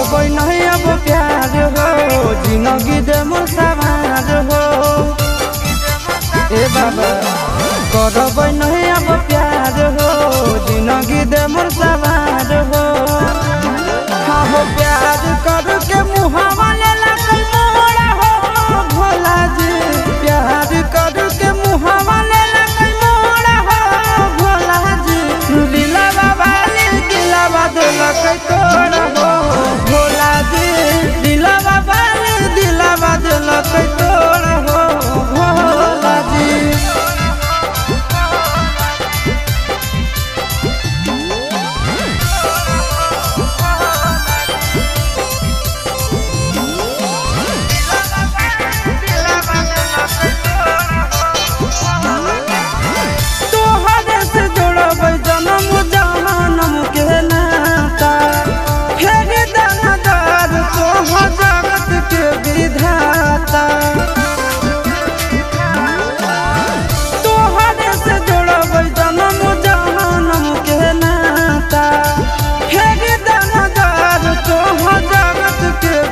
करबै नहीं अब प्यार हो जिंदगी दे मोर सवार हो। ए बाबा करबै नहीं अब प्यार हो जिंदगी दे मोर सवार हो। हाँ हो प्यार करके मुहावा लेला कोई मोड़ा हो भोला जी, प्यार करके मुहावा लेला कोई मोड़ा हो भोला जी। दिलवा वाली दिलवा देला कोई तोड़ा हो भोला जी, दिलवा वाली दिलवा देला कोई तोड़ा हो भोला जी। तोहरे से जोड़बै जन्म जन्म के नाता, फेर दानादार तोहर जगत के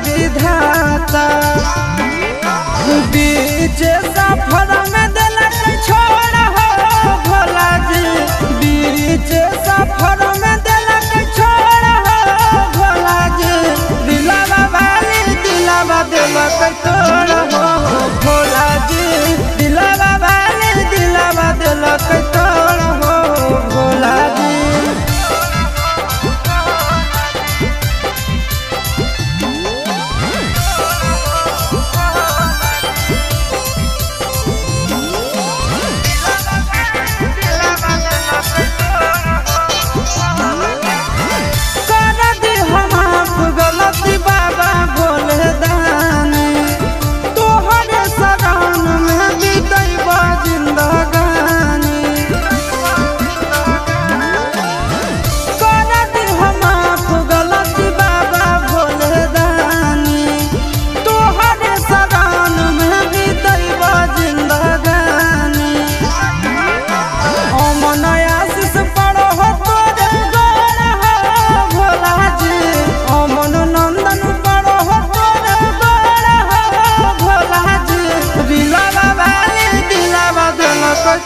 विधाता। बीच सफर में देलक छोड़ हो भोला जी, बीच सफर में देलक छोड़ हो भोला जी। दिलवा वाली दिलवा देलक तोड़ हो भोला जी, दिलवा वाली दिलवा देलक तोड़ हो भोला जी।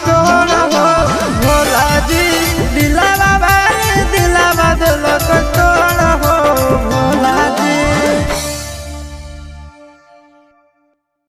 तो